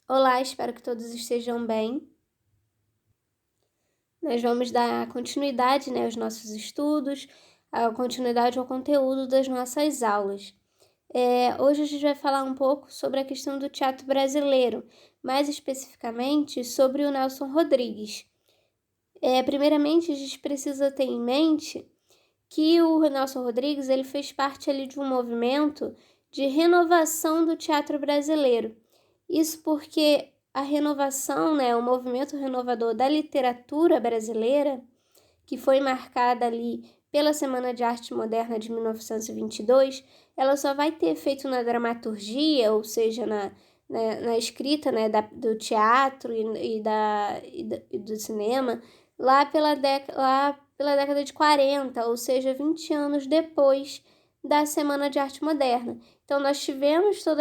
Olá, espero que todos estejam bem. Nós vamos dar continuidade, aos nossos estudos, a continuidade ao conteúdo das nossas aulas. Hoje a gente vai falar um pouco sobre a questão do teatro brasileiro, mais especificamente sobre o Nelson Rodrigues. Primeiramente, a gente precisa ter em mente que o Nelson Rodrigues ele fez parte ali de um movimento de renovação do teatro brasileiro. Isso porque a renovação, o movimento renovador da literatura brasileira, que foi marcada ali pela Semana de Arte Moderna de 1922, ela só vai ter efeito na dramaturgia, ou seja, na escrita, do teatro e do cinema, lá pela década de 40, ou seja, 20 anos depois da Semana de Arte Moderna. Então, nós tivemos todo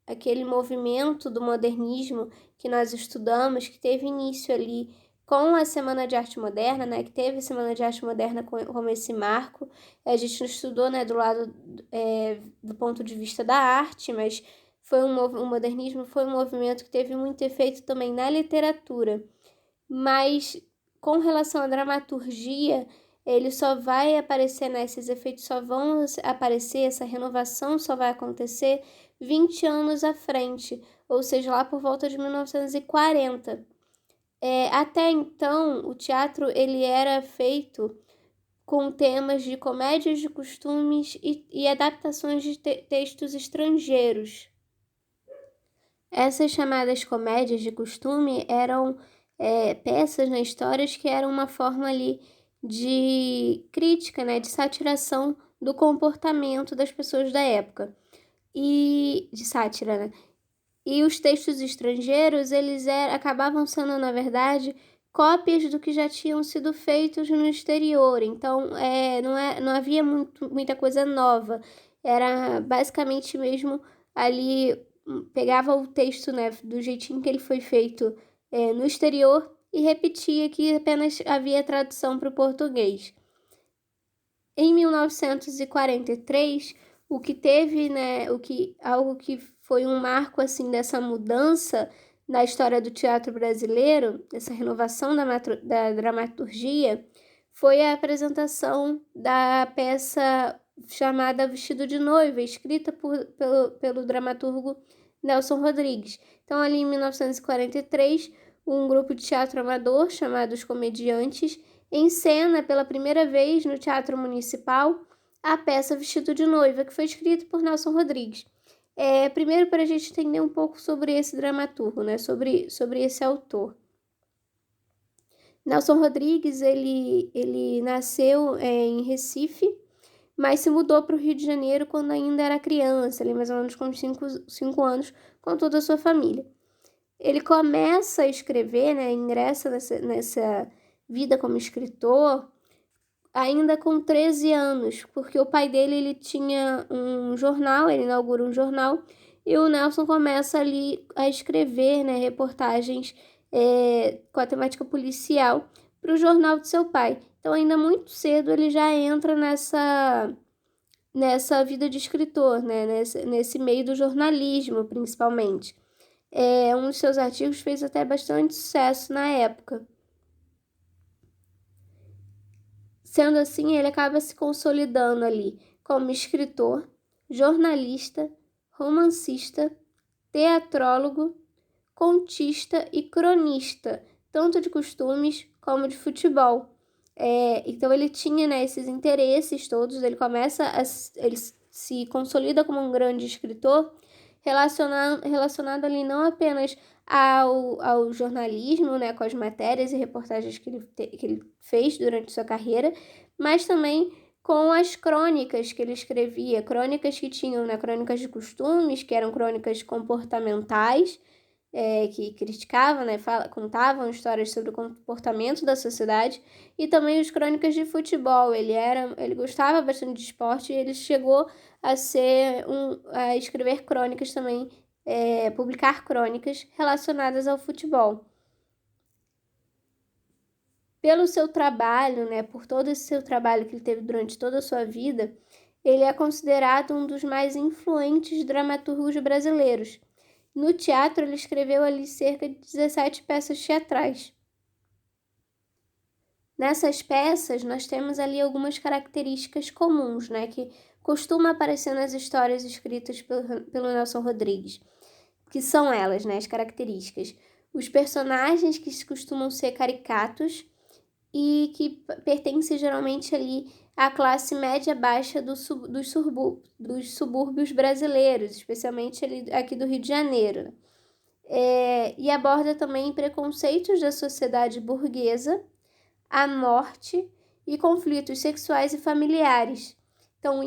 aquele movimento do modernismo que nós estudamos, que teve início ali com a Semana de Arte Moderna, que teve a Semana de Arte Moderna como esse marco. A gente não estudou, do lado do ponto de vista da arte, mas o modernismo foi um movimento que teve muito efeito também na literatura. Mas com relação à dramaturgia, ele só vai aparecer, esses efeitos só vão aparecer, essa renovação só vai acontecer 20 anos à frente, ou seja, lá por volta de 1940. Até então, o teatro ele era feito com temas de comédias de costumes e adaptações de textos estrangeiros. Essas chamadas comédias de costume eram peças, histórias que eram uma forma ali de crítica, de satiração do comportamento das pessoas da época. E de sátira, E os textos estrangeiros, eles acabavam sendo, na verdade, cópias do que já tinham sido feitos no exterior. Então, não havia muita coisa nova. Era basicamente mesmo ali, pegava o texto, do jeitinho que ele foi feito no exterior e repetia que apenas havia tradução para o português. Em 1943, o que teve, algo que foi um marco assim dessa mudança na história do teatro brasileiro, essa renovação da dramaturgia, foi a apresentação da peça chamada Vestido de Noiva, escrita pelo dramaturgo Nelson Rodrigues. Então, ali em 1943, um grupo de teatro amador chamado Os Comediantes encena pela primeira vez no Teatro Municipal a peça Vestido de Noiva, que foi escrita por Nelson Rodrigues. Primeiro, para a gente entender um pouco sobre esse dramaturgo, sobre esse autor. Nelson Rodrigues, ele nasceu em Recife, mas se mudou para o Rio de Janeiro quando ainda era criança, ali mais ou menos com 5 anos, com toda a sua família. Ele começa a escrever, ingressa nessa vida como escritor ainda com 13 anos, porque o pai dele ele tinha um jornal, ele inaugura um jornal, e o Nelson começa ali a escrever reportagens com a temática policial para o jornal de seu pai. Então, ainda muito cedo, ele já entra nessa vida de escritor, nesse meio do jornalismo, principalmente. Um dos seus artigos fez até bastante sucesso na época. Sendo assim, ele acaba se consolidando ali como escritor, jornalista, romancista, teatrólogo, contista e cronista, tanto de costumes como de futebol. Então ele tinha esses interesses todos, ele se consolida como um grande escritor, relacionado ali não apenas ao jornalismo, com as matérias e reportagens que ele fez durante sua carreira, mas também com as crônicas que ele escrevia, crônicas que tinham, crônicas de costumes, que eram crônicas comportamentais, que criticavam, contavam histórias sobre o comportamento da sociedade, e também as crônicas de futebol. Ele gostava bastante de esporte e ele chegou a escrever crônicas também, publicar crônicas relacionadas ao futebol. Pelo seu trabalho, por todo esse seu trabalho que ele teve durante toda a sua vida, ele é considerado um dos mais influentes dramaturgos brasileiros. No teatro, ele escreveu ali cerca de 17 peças teatrais. Nessas peças, nós temos ali algumas características comuns, né, que costumam aparecer nas histórias escritas pelo Nelson Rodrigues, que são elas, né, as características. Os personagens que costumam ser caricatos e que pertencem geralmente ali à classe média baixa dos subúrbios brasileiros, especialmente ali, aqui do Rio de Janeiro. E aborda também preconceitos da sociedade burguesa, a morte e conflitos sexuais e familiares. Então,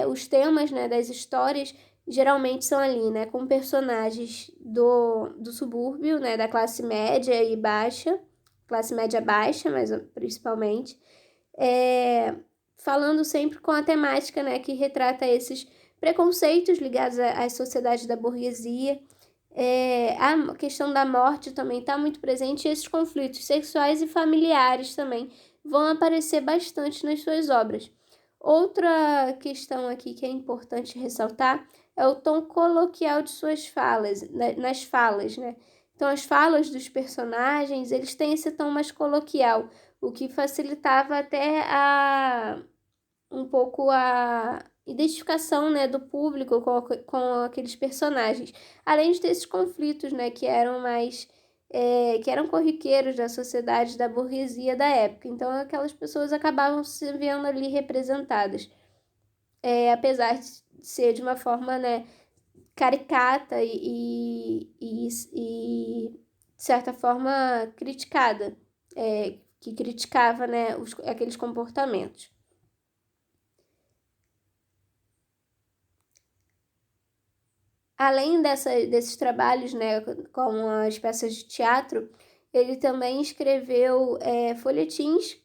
os temas, né, das histórias geralmente são ali, né, com personagens do subúrbio, né, da classe média e baixa, classe média baixa, mas principalmente, falando sempre com a temática, né, que retrata esses preconceitos ligados às sociedades da burguesia. A questão da morte também está muito presente, e esses conflitos sexuais e familiares também vão aparecer bastante nas suas obras. Outra questão aqui que é importante ressaltar é o tom coloquial de suas falas, nas falas, né? Então, as falas dos personagens, eles têm esse tom mais coloquial, o que facilitava até um pouco a identificação, né, do público com aqueles personagens, além de ter esses conflitos, né, que eram que eram corriqueiros da sociedade, da burguesia da época. Então, aquelas pessoas acabavam se vendo ali representadas, apesar de ser de uma forma, né, caricata e de certa forma criticada, que criticava, né, aqueles comportamentos. Além desses trabalhos, né, com as peças de teatro, ele também escreveu folhetins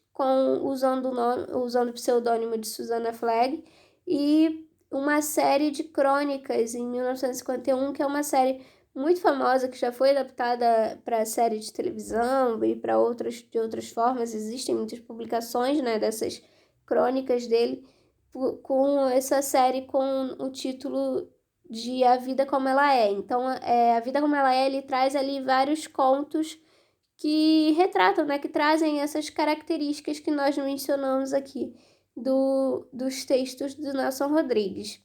usando o pseudônimo de Susana Flagg, e uma série de crônicas em 1951, que é uma série muito famosa, que já foi adaptada para série de televisão e para de outras formas. Existem muitas publicações, né, dessas crônicas dele, com essa série com o título de A Vida Como Ela É. Então, A Vida Como Ela É, ele traz ali vários contos que retratam, né, que trazem essas características que nós mencionamos aqui dos textos do Nelson Rodrigues.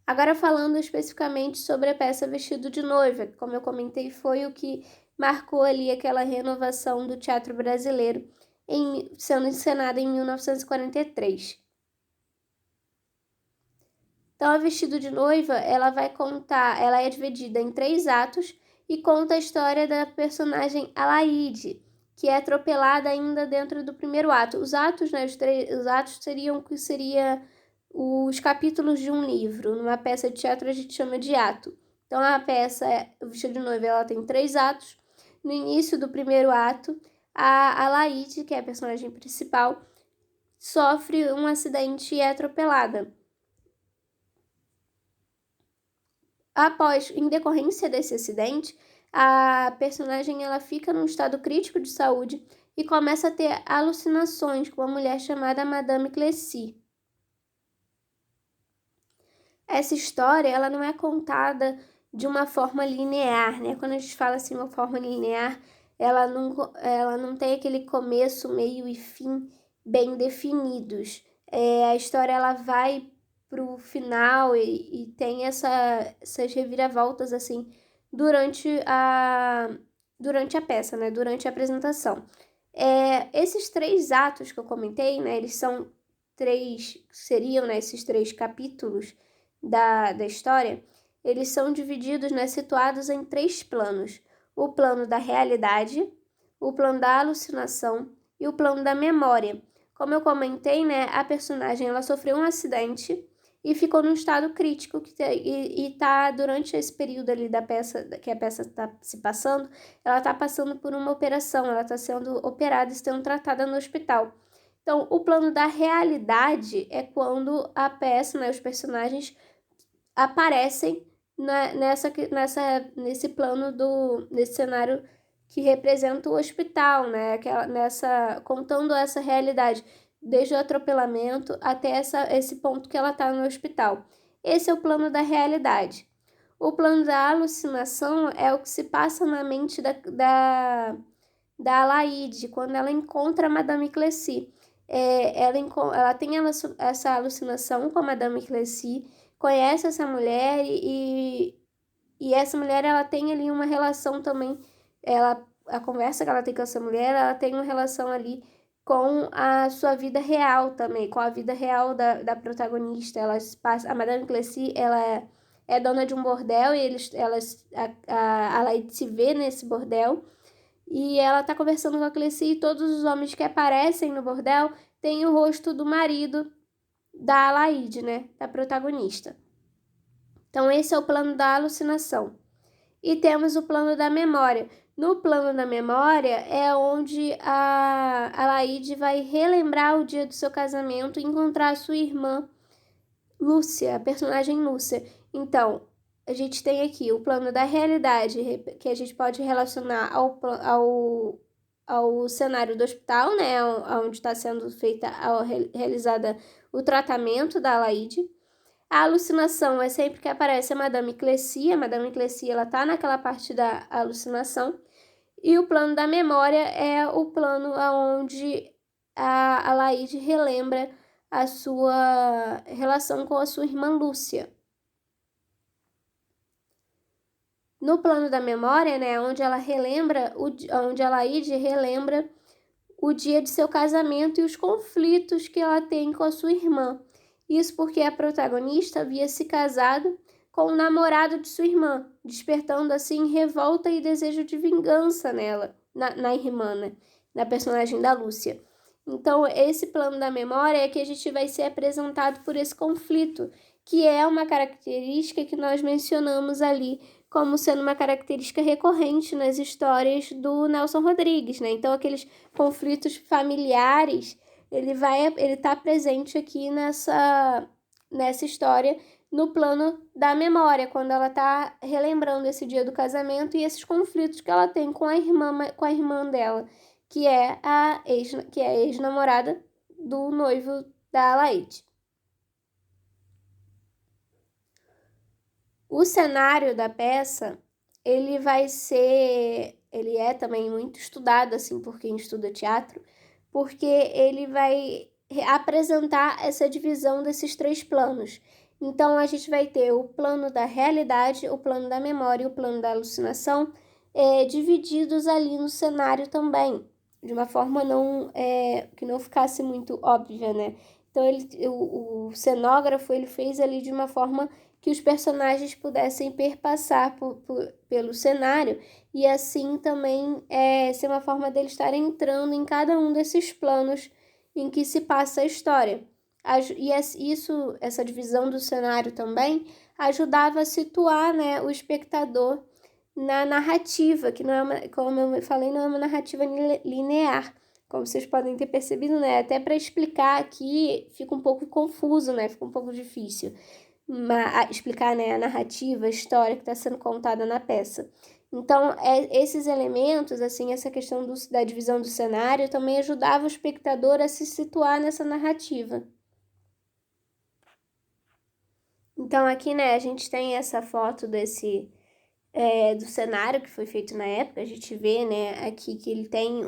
Agora, falando especificamente sobre a peça Vestido de Noiva, que, como eu comentei, foi o que marcou ali aquela renovação do teatro brasileiro, sendo encenada em 1943. Então, a Vestido de Noiva, ela é dividida em 3 atos e conta a história da personagem Alaide, que é atropelada ainda dentro do primeiro ato. Os atos, né, os atos seriam os capítulos de um livro. Numa peça de teatro a gente chama de ato. Então, a peça, o Vestido de Noiva, ela tem 3 atos. No início do primeiro ato, a Alaide, que é a personagem principal, sofre um acidente e é atropelada. Em decorrência desse acidente, a personagem ela fica num estado crítico de saúde e começa a ter alucinações com uma mulher chamada Madame Clessy. Essa história ela não é contada de uma forma linear, né? Quando a gente fala assim, uma forma linear, ela não tem aquele começo, meio e fim bem definidos. A história ela vai pro final e tem essas reviravoltas assim durante a peça, né? Durante a apresentação. Esses 3 atos que eu comentei, né? Seriam, né, esses 3 capítulos da história. Eles são divididos, né, situados em 3 planos: o plano da realidade, o plano da alucinação e o plano da memória. Como eu comentei, né, a personagem ela sofreu um acidente e ficou num estado crítico e tá durante esse período ali da peça, que a peça está se passando, ela está passando por uma operação, ela está sendo operada e sendo tratada no hospital. Então, o plano da realidade é quando a peça, né, os personagens aparecem nesse plano nesse cenário que representa o hospital, né? Contando essa realidade, desde o atropelamento até esse ponto que ela está no hospital. Esse é o plano da realidade. O plano da alucinação é o que se passa na mente da Alaide, quando ela encontra a Madame Cleci. Ela tem essa alucinação com a Madame Cleci, conhece essa mulher e essa mulher ela tem ali uma relação também, a conversa que ela tem com essa mulher, ela tem uma relação ali com a sua vida real também, com a vida real da protagonista. A Madame Cleci, ela é dona de um bordel e a Alaide se vê nesse bordel e ela tá conversando com a Cleci e todos os homens que aparecem no bordel têm o rosto do marido da Alaide, né, da protagonista. Então esse é o plano da alucinação. E temos o plano da memória. No plano da memória é onde a Alaide vai relembrar o dia do seu casamento e encontrar a sua irmã Lúcia, a personagem Lúcia. Então, a gente tem aqui o plano da realidade, que a gente pode relacionar ao cenário do hospital, né, onde está sendo realizada o tratamento da Alaide. A alucinação é sempre que aparece a Madame Cleci. A Madame Cleci, ela tá naquela parte da alucinação. E o plano da memória é o plano onde a Alaide relembra a sua relação com a sua irmã Lúcia. No plano da memória, né, onde onde a Alaide relembra o dia de seu casamento e os conflitos que ela tem com a sua irmã. Isso porque a protagonista havia se casado com o namorado de sua irmã, despertando assim revolta e desejo de vingança nela, na irmã, né? Na personagem da Lúcia. Então, esse plano da memória é que a gente vai ser apresentado por esse conflito, que é uma característica que nós mencionamos ali como sendo uma característica recorrente nas histórias do Nelson Rodrigues, né? Então, aqueles conflitos familiares, ele tá presente aqui nessa história, no plano da memória, quando ela tá relembrando esse dia do casamento e esses conflitos que ela tem com a irmã dela, que é a ex-namorada do noivo da Alaide. O cenário da peça, ele é também muito estudado, assim, por quem estuda teatro, porque ele vai apresentar essa divisão desses três planos. Então, a gente vai ter o plano da realidade, o plano da memória e o plano da alucinação divididos ali no cenário também, de uma forma que não ficasse muito óbvia, né? Então, o cenógrafo, ele fez ali de uma forma que os personagens pudessem perpassar pelo cenário e assim também ser uma forma deles estarem entrando em cada um desses planos em que se passa a história. Essa divisão do cenário também ajudava a situar, né, o espectador na narrativa, que não é como eu falei, não é uma narrativa linear, como vocês podem ter percebido, né? Até para explicar aqui fica um pouco confuso, né? Fica um pouco difícil explicar, né, a narrativa, a história que está sendo contada na peça. Então, esses elementos, assim, essa questão da divisão do cenário também ajudava o espectador a se situar nessa narrativa. Então, aqui, né, a gente tem essa foto do cenário que foi feito na época. A gente vê, né, aqui que ele tem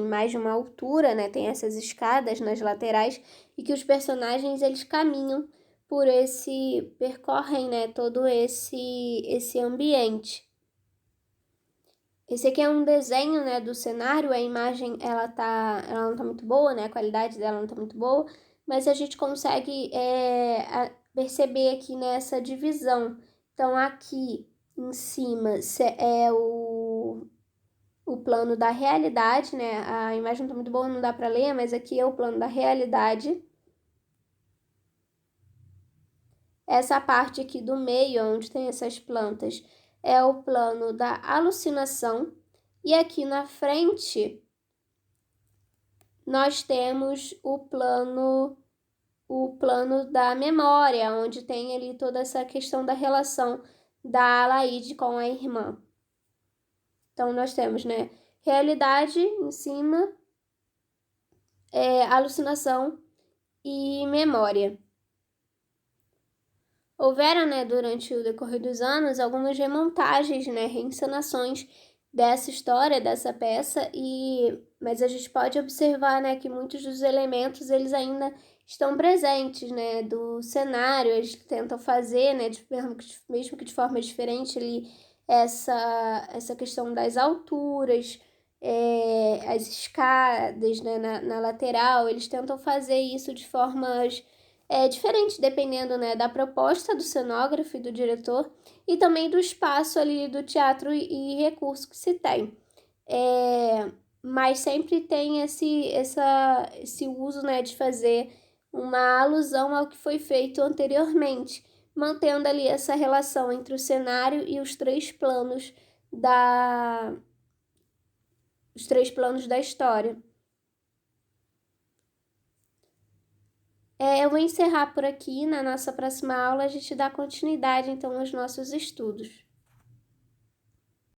mais de uma altura, né, tem essas escadas nas laterais e que os personagens, eles caminham percorrem, né, todo esse ambiente. Esse aqui é um desenho, né, do cenário. A imagem, ela não tá muito boa, né, a qualidade dela não tá muito boa, mas a gente consegue perceber aqui nessa divisão. Então, aqui em cima é o plano da realidade, né, a imagem não tá muito boa, não dá para ler, mas aqui é o plano da realidade. Essa parte aqui do meio, onde tem essas plantas, é o plano da alucinação. E aqui na frente, nós temos o plano da memória, onde tem ali toda essa questão da relação da Alaide com a irmã. Então, nós temos, né, realidade em cima, alucinação e memória. Houveram, né, durante o decorrer dos anos, algumas remontagens, né, reencenações dessa história, dessa peça, mas a gente pode observar, né, que muitos dos elementos eles ainda estão presentes, né, do cenário, eles tentam fazer, né, mesmo que de forma diferente ali, essa questão das alturas, as escadas, né, na lateral, eles tentam fazer isso de formas diferente, dependendo, né, da proposta do cenógrafo e do diretor, e também do espaço ali do teatro e recurso que se tem. Mas sempre tem esse uso, né, de fazer uma alusão ao que foi feito anteriormente, mantendo ali essa relação entre o cenário e os três planos da história. Eu vou encerrar por aqui. Na nossa próxima aula, a gente dá continuidade, então, aos nossos estudos.